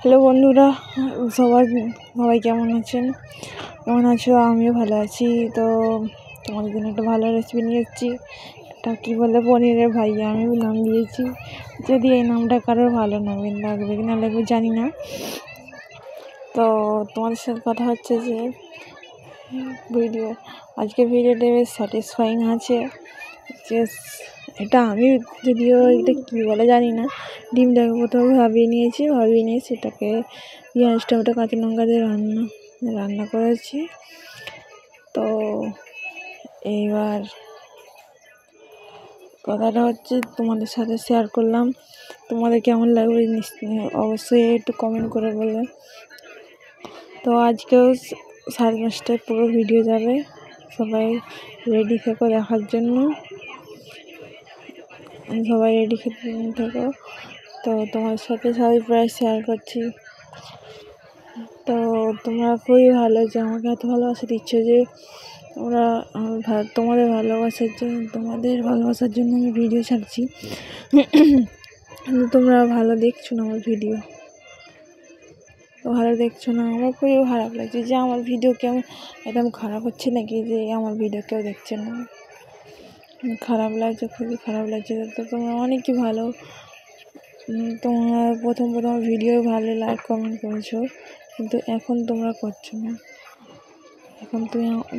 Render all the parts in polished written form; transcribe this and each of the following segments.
Hello বন্ধুরা, সবাই কেমন আছেন? কেমন আছো? আমিও ভালো আছি। তো তোমাদের জন্য একটা ভালো রেসিপি নিয়ে এসেছি। এটা কী বলে, পনিরের ভাইয়া আমি নাম দিয়েছি। যদি এই নামটা কারোর ভালো লাগবে কি না লাগবে জানি না। তো তোমাদের সাথে কথা হচ্ছে যে আজকের ভিডিওটা বেশ স্যাটিসফাইং আছে। যে এটা আমি যদিও এটা কী বলে জানি না। ডিমটাকে প্রথমে ভাবিয়ে নিয়ে সেটাকে পেঁয়াজ টমেটো কাঁচা লঙ্কা দিয়ে রান্না করেছি। তো এইবার কথাটা হচ্ছে তোমাদের সাথে শেয়ার করলাম। তোমাদের কেমন লাগবে অবশ্যই একটু কমেন্ট করে বলবে। তো আজকেও 5:30টায় পুরো ভিডিও যাবে, সবাই রেডি থেকো দেখার জন্য। সবাই রেডি থেকো। তো তোমার সাথে সবাই প্রায় শেয়ার করছি। তো তোমরা খুবই ভালো যে আমাকে এত ভালোবাসা দিচ্ছ, যে তোমাদের ভালোবাসার জন্য আমি ভিডিও ছাড়ছি। কিন্তু তোমরা ভালো দেখছো না আমার ভিডিও, ভালো দেখছো না। আমার খুবই খারাপ লাগছে যে আমার ভিডিও কেমন একদম খারাপ হচ্ছে নাকি, যে আমার ভিডিও কেউ দেখছে না। খারাপ লাগছে, খুবই খারাপ লাগছে। তো তোমরা অনেকই ভালো, তোমরা প্রথম ভিডিও ভালো লাইক কমেন্ট করেছো, কিন্তু এখন তোমরা করছো না। এখন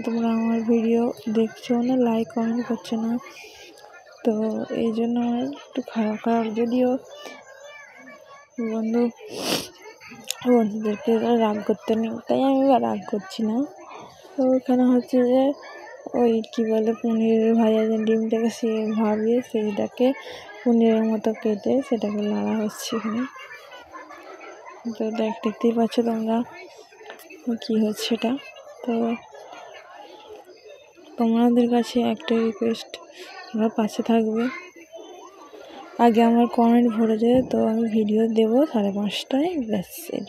তোমরা আমার ভিডিও দেখছো না, লাইক কমেন্ট করছো না। তো এই জন্য আমার একটু খারাপ যদিও বন্ধুদেরকে রাগ করতে নেই, তাই আমি রাগ করছি না। তো ওখানে হচ্ছে যে ওই কী বলে, পনিরের ভাজা যে ডিমটাকে সে ভাবিয়ে সেইটাকে পনিরের মতো কেটে সেটাকে নাড়া হচ্ছে এখানে। তো দেখতেই পাচ্ছ তোমরা কী হচ্ছে এটা। তো তোমাদের কাছে একটা রিকোয়েস্ট, তোমরা পাশে থাকবে। আগে আমার কমেন্ট ভরে যায়, তো আমি ভিডিও দেবো 5:30টায়, ব্যাস।